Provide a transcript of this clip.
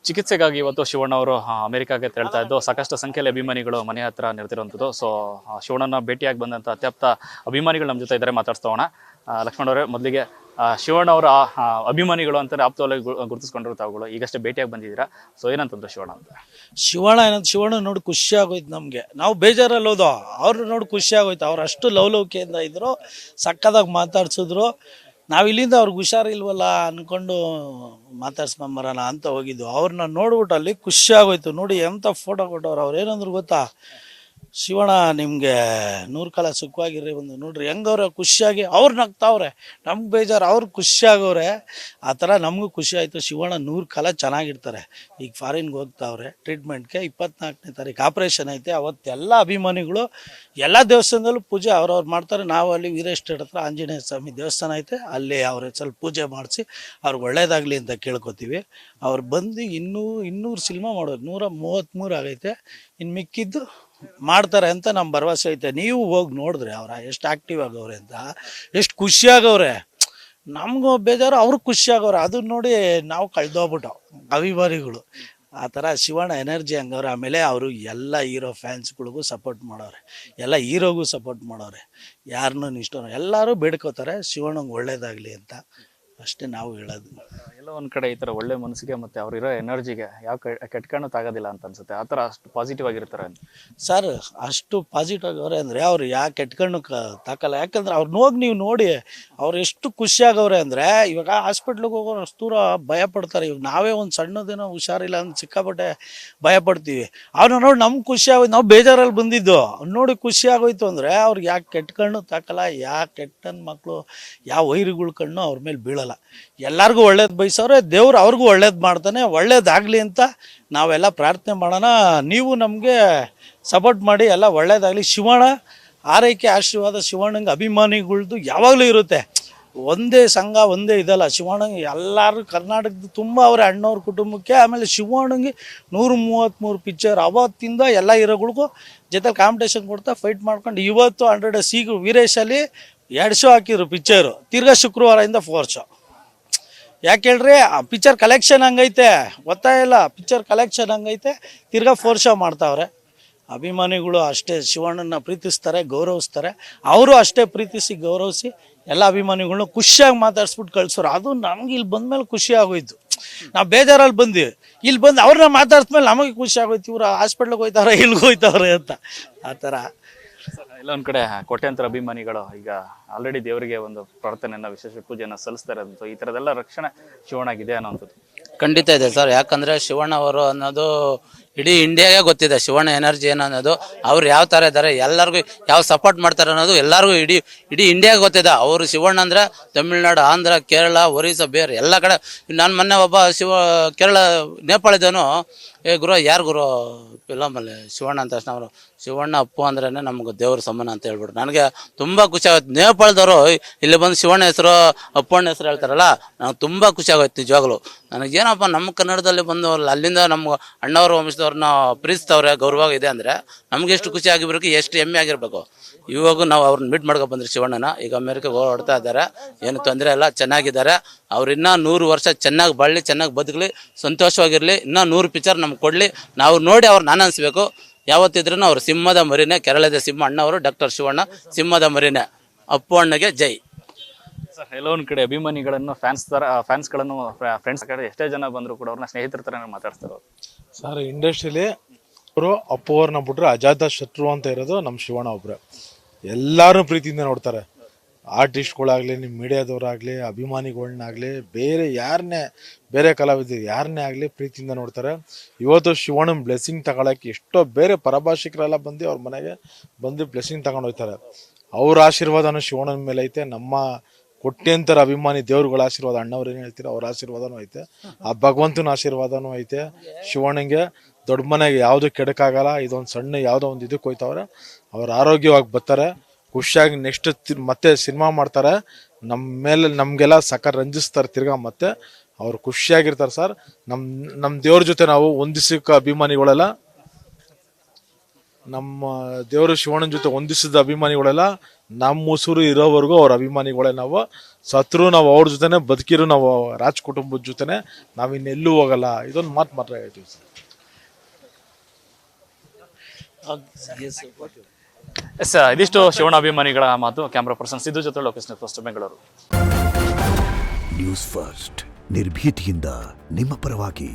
ಚಿಕಿತ್ಸೆಗಾಗಿ ಇವತ್ತು ಶಿವಣ್ಣ ಅವರು ಅಮೆರಿಕಾಗೆ ತೆರಳ್ತಾ ಇದ್ದು ಸಾಕಷ್ಟು ಸಂಖ್ಯೆಯಲ್ಲಿ ಅಭಿಮಾನಿಗಳು ಮನೆ ಹತ್ರ ನಿಂತಿರುವಂಥದ್ದು. ಸೊ ಶಿವಣ್ಣನ ಭೇಟಿಯಾಗಿ ಬಂದಂಥ ಅತ್ಯಪ್ತ ಅಭಿಮಾನಿಗಳು ನಮ್ಮ ಜೊತೆ ಇದ್ದಾರೆ, ಮಾತಾಡ್ಸೋಣ. ಲಕ್ಷ್ಮಣ್ ಅವರೇ, ಮೊದಲಿಗೆ ಶಿವಣ್ಣ ಅವರ ಅಭಿಮಾನಿಗಳು ಅಂತಾರೆ ಆಪ್ತವಾಗಿ ಗುರುತಿಸ್ಕೊಂಡಿರೋ ತಾವುಗಳು ಈಗಷ್ಟೇ ಭೇಟಿಯಾಗಿ ಬಂದಿದ್ದೀರಾ. ಸೊ ಏನಂತಂದ್ರೆ ಶಿವಣ್ಣ ಅಂತ ಶಿವಣ್ಣ ನೋಡಿ ಖುಷಿ ಆಗೋಯ್ತು ನಮಗೆ. ನಾವು ಬೇಜಾರಲ್ಲಿ ಹೋದೋ, ಅವ್ರು ನೋಡಿ ಖುಷಿ ಆಗೋಯ್ತು. ಅವ್ರು ಅಷ್ಟು ಲವಲವಿಕೆಯಿಂದ ಇದ್ರು, ಸಕ್ಕದಾಗಿ ಮಾತಾಡ್ಸಿದ್ರು. ನಾವು ಇಲ್ಲಿಂದ ಅವ್ರಿಗೆ ಹುಷಾರಿಲ್ವಲ್ಲ ಅಂದ್ಕೊಂಡು ಮಾತಾಡ್ಸ್ಕೊಂಬರೋಣ ಅಂತ ಹೋಗಿದ್ದು. ಅವ್ರನ್ನ ನೋಡ್ಬಿಟ್ಟು ಅಲ್ಲಿ ಖುಷಿ ಆಗೋಯ್ತು. ನೋಡಿ ಎಂಥ ಫೋಟೋ ಕೊಟ್ಟವ್ರು. ಅವ್ರು ಏನಂದ್ರು ಗೊತ್ತಾ, ಶಿವಣ್ಣ ನಿಮಗೆ 100 ಕಾಲ ಸುಖವಾಗಿರ್ರಿ, ಒಂದು ನೋಡ್ರಿ ಹೆಂಗವ್ರೆ ಖುಷಿಯಾಗಿ. ಅವ್ರು ನಗ್ತಾವ್ರೆ, ನಮ್ಗೆ ಬೇಜಾರು, ಅವ್ರು ಖುಷಿಯಾಗವ್ರೆ. ಆ ಥರ ನಮಗೂ ಖುಷಿ ಆಯಿತು. ಶಿವಣ್ಣ 100 ಕಾಲ ಚೆನ್ನಾಗಿರ್ತಾರೆ. ಈಗ ಫಾರಿನ್ಗೆ ಹೋಗ್ತಾವ್ರೆ ಟ್ರೀಟ್ಮೆಂಟ್ಗೆ. 24ನೇ ತಾರೀಕು ಆಪ್ರೇಷನ್ ಐತೆ. ಅವತ್ತೆಲ್ಲ ಅಭಿಮಾನಿಗಳು ಎಲ್ಲ ದೇವಸ್ಥಾನದಲ್ಲೂ ಪೂಜೆ ಅವ್ರವ್ರು ಮಾಡ್ತಾರೆ. ನಾವು ಅಲ್ಲಿ ವೀರೇಶ್ವರ ಹತ್ರ ಆಂಜನೇಯ ಸ್ವಾಮಿ ದೇವಸ್ಥಾನ ಐತೆ, ಅಲ್ಲಿ ಅವ್ರ ಸ್ವಲ್ಪ ಪೂಜೆ ಮಾಡಿಸಿ ಅವ್ರಿಗೆ ಒಳ್ಳೇದಾಗಲಿ ಅಂತ ಕೇಳ್ಕೊತೀವಿ. ಅವ್ರು ಬಂದು 200 ಸಿನಿಮಾ ಮಾಡೋದು, 133 ಆಗೈತೆ. ಇನ್ನು ಮಿಕ್ಕಿದ್ದು ಮಾಡ್ತಾರೆ ಅಂತ ನಮ್ಮ ಭರವಸೆ ಐತೆ. ನೀವು ಹೋಗಿ ನೋಡಿದ್ರೆ ಅವ್ರ ಎಷ್ಟು ಆ್ಯಕ್ಟಿವ್ ಆಗವ್ರೆ ಅಂತ, ಎಷ್ಟು ಖುಷಿಯಾಗವ್ರೆ. ನಮಗೂ ಬೇಜಾರು, ಅವ್ರಿಗೆ ಖುಷಿಯಾಗವ್ರೆ. ಅದನ್ನ ನೋಡಿ ನಾವು ಕಳೆದೋಗ್ಬಿಟ್ಟು ಅಭಿಮಾನಿಗಳು. ಆ ಥರ ಶಿವಣ್ಣ ಎನರ್ಜಿ ಹಂಗವ್ರೆ. ಆಮೇಲೆ ಅವರು ಎಲ್ಲ ಹೀರೋ ಫ್ಯಾನ್ಸ್ಗಳಿಗೂ ಸಪೋರ್ಟ್ ಮಾಡೋರೆ, ಎಲ್ಲ ಹೀರೋಗೂ ಸಪೋರ್ಟ್ ಮಾಡೋರೆ. ಯಾರನ್ನೂ ಇಷ್ಟ ಎಲ್ಲರೂ ಬೇಡ್ಕೋತಾರೆ ಶಿವಣ್ಣಂಗೆ ಒಳ್ಳೇದಾಗಲಿ ಅಂತ. ಅಷ್ಟೇ ನಾವು ಹೇಳೋದು. ಎಲ್ಲೋ ಒಂದು ಕಡೆ ಈ ಥರ ಒಳ್ಳೆ ಮನಸ್ಸಿಗೆ ಮತ್ತು ಅವರಿರೋ ಎನರ್ಜಿಗೆ ಯಾವ ಕೆಟ್ಕಣ್ಣು ತಾಗೋದಿಲ್ಲ ಅಂತ ಅನ್ಸುತ್ತೆ. ಆ ಥರ ಅಷ್ಟು ಪಾಸಿಟಿವ್ ಆಗಿರ್ತಾರೆ ಅಂತ ಸರ್. ಅಷ್ಟು ಪಾಸಿಟಿವ್ ಆಗವ್ರೆ ಅಂದರೆ ಅವ್ರು ಯಾಕೆ ಕೆಟ್ಕಣ್ಣು ತಾಕಲ್ಲ. ಯಾಕಂದ್ರೆ ಅವ್ರನ್ನ ಹೋಗಿ ನೀವು ನೋಡಿ, ಅವ್ರು ಎಷ್ಟು ಖುಷಿಯಾಗವ್ರೆ ಅಂದರೆ, ಇವಾಗ ಹಾಸ್ಪಿಟ್ಲಿಗೆ ಹೋಗೋರು ಅಷ್ಟು ದೂರ ಭಯ ಪಡ್ತಾರೆ. ಇವಾಗ ನಾವೇ ಒಂದು ಸಣ್ಣದೇನೋ ಹುಷಾರಿಲ್ಲ ಅಂತ ಸಿಕ್ಕಾಪಟ್ಟೆ ಭಯ ಪಡ್ತೀವಿ. ಅವ್ರನ್ನ ನೋಡಿ ನಮ್ಗೆ ಖುಷಿ ಆಗೋಯ್ತು. ನಾವು ಬೇಜಾರಲ್ಲಿ ಬಂದಿದ್ದು ನೋಡಿ ಖುಷಿ ಆಗೋಯ್ತು ಅಂದರೆ, ಅವ್ರಿಗೆ ಯಾಕೆ ಕೆಟ್ಕಣ್ಣು ತಾಕಲ್ಲ. ಯಾವ ಕೆಟ್ಟ ಮಕ್ಕಳು, ಯಾವ ವೈರಿಗಳ ಕಣ್ಣು ಅವ್ರ ಮೇಲೆ ಬೀಳಲ್ಲ. ಎಲ್ಲರಿಗೂ ಒಳ್ಳೇದು ಬಯಸೋರೆ ದೇವ್ರು, ಅವ್ರಿಗೂ ಒಳ್ಳೇದು ಮಾಡ್ತಾನೆ. ಒಳ್ಳೇದಾಗಲಿ ಅಂತ ನಾವೆಲ್ಲ ಪ್ರಾರ್ಥನೆ ಮಾಡೋಣ. ನೀವು ನಮಗೆ ಸಪೋರ್ಟ್ ಮಾಡಿ, ಎಲ್ಲ ಒಳ್ಳೇದಾಗಲಿ. ಶಿವಣ್ಣ ಆರೈಕೆ ಆಶೀರ್ವಾದ ಶಿವಣ್ಣಂಗೆ ಅಭಿಮಾನಿಗಳ್ದು ಯಾವಾಗಲೂ ಇರುತ್ತೆ. ಒಂದೇ ಸಂಘ ಒಂದೇ ಇದಲ್ಲ. ಶಿವಣ್ಣಂಗೆ ಎಲ್ಲರೂ ಕರ್ನಾಟಕದ ತುಂಬ ಅವರೇ, ಅಣ್ಣವ್ರ ಕುಟುಂಬಕ್ಕೆ. ಆಮೇಲೆ ಶಿವಣ್ಣಂಗೆ 133 ಪಿಕ್ಚರ್. ಅವತ್ತಿಂದ ಎಲ್ಲ ಹೀರೋಗಳಿಗೂ ಜೊತೆ ಕಾಂಪಿಟೇಷನ್ ಕೊಡ್ತಾ ಫೈಟ್ ಮಾಡ್ಕೊಂಡು ಇವತ್ತು 100 ಸಿಗು ವೀರೇಶಲ್ಲಿ 2 ಶೋ ಹಾಕಿದ್ರು ಪಿಕ್ಚರು. ತಿರ್ಗಾ ಶುಕ್ರವಾರದಿಂದ 4 ಶೋ. ಯಾಕೆ ಹೇಳ್ರಿ, ಆ ಪಿಕ್ಚರ್ ಕಲೆಕ್ಷನ್ ಹಂಗೈತೆ, ಗೊತ್ತಾಯಿಲ್ಲ. ಇಲ್ಲ ಪಿಕ್ಚರ್ ಕಲೆಕ್ಷನ್ ಹಂಗೈತೆ, ತಿರ್ಗಾ 4 ಶೋ ಮಾಡ್ತಾವ್ರೆ. ಅಭಿಮಾನಿಗಳು ಅಷ್ಟೇ ಶಿವಣ್ಣನ ಪ್ರೀತಿಸ್ತಾರೆ, ಗೌರವಿಸ್ತಾರೆ. ಅವರು ಅಷ್ಟೇ ಪ್ರೀತಿಸಿ ಗೌರವಿಸಿ ಎಲ್ಲ ಅಭಿಮಾನಿಗಳನ್ನ ಖುಷಿಯಾಗಿ ಮಾತಾಡ್ಸ್ಬಿಟ್ಟು ಕಳ್ಸೋರು. ಅದು ನಮ್ಗೆ ಇಲ್ಲಿ ಬಂದಮೇಲೆ ಖುಷಿ ಆಗೋಯ್ತು. ನಾವು ಬೇಜಾರಲ್ಲಿ ಬಂದ್ವಿ, ಇಲ್ಲಿ ಬಂದು ಅವ್ರನ್ನ ಮಾತಾಡ್ಸ್ಮೇಲೆ ನಮಗೆ ಖುಷಿ ಆಗೋಯ್ತು. ಇವ್ರು ಹಾಸ್ಪಿಟ್ಲಿಗೆ ಹೋಯ್ತಾವ್ರೆ, ಇಲ್ಲಿಗೆ ಹೋಯ್ತಾವ್ರೆ ಅಂತ. ಆ ಥರ ಎಲ್ಲೊಂದು ಕಡೆ ಕೋಟ್ಯಾಂತರ ಅಭಿಮಾನಿಗಳು ಈಗ ಆಲ್ರೆಡಿ ದೇವರಿಗೆ ಒಂದು ಪ್ರಾರ್ಥನೆಯನ್ನ, ವಿಶೇಷ ಪೂಜೆಯನ್ನು ಸಲ್ಲಿಸ್ತಾರೆ. ಅಂತ ಈ ಥರದೆಲ್ಲ ರಕ್ಷಣೆ ಶಿವಣ್ಣಗಿದೆ ಅನ್ನೋಂಥದ್ದು ಖಂಡಿತ ಇದೆ ಸರ್. ಯಾಕಂದರೆ ಶಿವಣ್ಣ ಅವರು ಅನ್ನೋದು ಇಡೀ ಇಂಡಿಯಾಗೆ ಗೊತ್ತಿದೆ. ಶಿವಣ್ಣ ಎನರ್ಜಿ ಏನು ಅನ್ನೋದು, ಅವ್ರು ಯಾವ ಥರ ಇದ್ದಾರೆ, ಎಲ್ಲರಿಗೂ ಯಾವ ಸಪೋರ್ಟ್ ಮಾಡ್ತಾರೆ ಅನ್ನೋದು ಎಲ್ಲರಿಗೂ ಇಡೀ ಇಂಡಿಯಾಗೆ ಗೊತ್ತಿದೆ. ಅವರು ಶಿವಣ್ಣ ಅಂದರೆ ತಮಿಳ್ನಾಡು, ಆಂಧ್ರ, ಕೇರಳ, ಒರಿಸ್ಸಾ, ಬೇರೆ ಎಲ್ಲ ಕಡೆ. ನಾನು ಮೊನ್ನೆ ಒಬ್ಬ ಕೇರಳ ನೇಪಾಳದವನು, ಗುರು ಯಾರು ಗುರು ಫಿಲಮಲ್ಲಿ ಶಿವಣ್ಣ ಅಂತ ತಕ್ಷಣ ಅವರು ಶಿವಣ್ಣ ಅಪ್ಪು ಅಂದ್ರೇ ನಮ್ಗೆ ದೇವ್ರ ಸಮಾನ ಅಂತ ಹೇಳ್ಬಿಟ್ಟು ನನಗೆ ತುಂಬ ಖುಷಿ ಆಗುತ್ತೆ. ನೇಪಾಳದವರು ಇಲ್ಲಿ ಬಂದು ಶಿವಣ್ಣ ಹೆಸರು, ಅಪ್ಪಣ್ಣ ಹೆಸರು ಹೇಳ್ತಾರಲ್ಲ, ನನಗೆ ತುಂಬ ಖುಷಿ ಆಗೋಯ್ತು ನಿಜವಾಗ್ಲು. ನನಗೇನಪ್ಪ, ನಮ್ಮ ಕನ್ನಡದಲ್ಲಿ ಬಂದು ಅಲ್ಲಿಂದ ನಮ್ಮ ಅಣ್ಣವ್ರ ವಂಶದವ್ರನ್ನ ಪ್ರೀತಿಸ್ತವ್ರೆ, ಗೌರವ ಇದೆ ಅಂದರೆ ನಮ್ಗೆ ಎಷ್ಟು ಖುಷಿ ಆಗಿರ್ಬೇಕು, ಎಷ್ಟು ಹೆಮ್ಮೆ ಆಗಿರಬೇಕು. ಇವಾಗ ನಾವು ಅವ್ರನ್ನ ಮೀಟ್ ಮಾಡ್ಕೊ ಬಂದ್ರಿ ಶಿವಣ್ಣನ. ಈಗ ಅಮೇರಿಕಾಗೆ ಓಡಾಡ್ತಾ ಇದ್ದಾರೆ, ಏನು ತೊಂದರೆ ಇಲ್ಲ, ಚೆನ್ನಾಗಿದ್ದಾರೆ. ಅವ್ರು ಇನ್ನೂ 100 ವರ್ಷ ಚೆನ್ನಾಗಿ ಬಾಳಲಿ, ಚೆನ್ನಾಗಿ ಬದುಕಲಿ, ಸಂತೋಷವಾಗಿರಲಿ. ಇನ್ನೂ 100 ಪಿಕ್ಚರ್ ನಮ್ಗೆ ಕೊಡಲಿ. ನಾವು ನೋಡಿ ಅವ್ರು ನಾನು ಅನಿಸ್ಬೇಕು. ಯಾವತ್ತಿದ್ರೂ ಅವ್ರು ಸಿಂಹದ ಮರಿನೇ, ಕೇರಳದ ಸಿಂಹ ಅಣ್ಣವರು ಡಾಕ್ಟರ್ ಶಿವಣ್ಣ ಸಿಂಹದ ಮರಿನೇ. ಅಪ್ಪು ಅಣ್ಣಗೆ ಜೈ. ಸರ್, ಎಲ್ಲೋ ಒಂದು ಕಡೆ ಅಭಿಮಾನಿಗಳನ್ನು ಫ್ಯಾನ್ಸ್ಗಳನ್ನು ಫ್ರೆಂಡ್ಸ್ ಕಡೆ ಎಷ್ಟೇ ಜನ ಬಂದರೂ ಕೂಡ ಅವ್ರನ್ನ ಸ್ನೇಹಿತರ ಥರ ಮಾತಾಡ್ತಾರೆ ಸರ್. ಇಂಡಸ್ಟ್ರಿಲಿ ಅವರು ಅಪ್ಪು ಅವ್ರನ್ನ ಬಿಟ್ರೆ ಅಜಾತ ಶತ್ರು ಅಂತ ಇರೋದು ನಮ್ಮ ಶಿವಣ್ಣ ಒಬ್ರೆ. ಎಲ್ಲರೂ ಪ್ರೀತಿಯಿಂದ ನೋಡ್ತಾರೆ. ಆರ್ಟಿಸ್ಟ್ಗಳಾಗಲಿ, ನಿಮ್ಮ ಮೀಡಿಯಾದವರಾಗಲಿ, ಅಭಿಮಾನಿಗಳನ್ನಾಗಲಿ, ಬೇರೆ ಕಲಾವಿದರು ಯಾರನ್ನೇ ಆಗಲಿ ಪ್ರೀತಿಯಿಂದ ನೋಡ್ತಾರೆ. ಇವತ್ತು ಶಿವಣ್ಣನ ಬ್ಲೆಸ್ಸಿಂಗ್ ತಗೊಳಕ್ಕೆ ಎಷ್ಟೋ ಬೇರೆ ಪರಭಾಷಿಕರೆಲ್ಲ ಬಂದು ಅವ್ರ ಮನೆಗೆ ಬಂದು ಬ್ಲೆಸ್ಸಿಂಗ್ ತಗೊಂಡು ಹೋಗ್ತಾರೆ. ಅವ್ರ ಆಶೀರ್ವಾದನೂ ಶಿವಣ್ಣನ ಮೇಲೆ ಐತೆ. ನಮ್ಮ ಕೋಟ್ಯಂತರ ಅಭಿಮಾನಿ ದೇವ್ರುಗಳ ಆಶೀರ್ವಾದ, ಅಣ್ಣವ್ರು ಏನು ಹೇಳ್ತೀರ ಅವ್ರ ಆಶೀರ್ವಾದನೂ ಐತೆ. ಆ ಭಗವಂತನ ಆಶೀರ್ವಾದನೂ ಐತೆ. ಶಿವಣ್ಣಂಗೆ ದೊಡ್ಡ ಮನೆಗೆ ಯಾವುದು ಕೆಡಕಾಗಲ್ಲ. ಇದೊಂದು ಸಣ್ಣ ಯಾವುದೋ ಒಂದು ಇದಕ್ಕೆ ಹೋಯ್ತವ್ರೆ. ಅವ್ರು ಆರೋಗ್ಯವಾಗಿ ಬರ್ತಾರೆ, ಖುಷಿಯಾಗಿ ನೆಕ್ಸ್ಟ್ ಮತ್ತೆ ಸಿನಿಮಾ ಮಾಡ್ತಾರೆ. ನಮಗೆಲ್ಲ ರಂಜಿಸ್ತಾರೆ ತಿರ್ಗಾ. ಮತ್ತೆ ಅವ್ರು ಖುಷಿಯಾಗಿರ್ತಾರೆ ಸರ್. ನಮ್ಮ ದೇವ್ರ ಜೊತೆ ನಾವು ಒಂದಿಸಕ್ಕೆ ಅಭಿಮಾನಿಗಳೆಲ್ಲ, ನಮ್ಮ ದೇವರು ಶಿವಣ್ಣನ ಜೊತೆ ಒಂದಿಸಿದ ಅಭಿಮಾನಿಗಳೆಲ್ಲ ನಮ್ಮ ಉಸಿರು ಇರೋವರೆಗೂ ಅವ್ರ ಅಭಿಮಾನಿಗಳೇ ನಾವು. ಸತ್ರು ನಾವು ಅವ್ರ ಜೊತೆನೆ, ಬದುಕಿರು ನಾವು ರಾಜ್ ಕುಟುಂಬದ ಜೊತೆನೆ, ನಾವು ಇನ್ನೆಲ್ಲೂ ಹೋಗಲ್ಲ. ಇದೊಂದು ಮಾತು ಮಾತ್ರ ಹೇಳ್ತೀವಿ ಸರ್. ಎಸ್, ಇದಿಷ್ಟು ಶಿವಣ್ಣ ಅಭಿಮಾನಿಗಳ ಮಾತು. ಕ್ಯಾಮ್ರಾ ಪರ್ಸನ್ ಸಿದ್ದು ಜೊತೆ Lokesh first Bengaluru. News first ನಿರ್ಭೀತಿಯಿಂದ ನಿಮ್ಮ ಪರವಾಗಿ.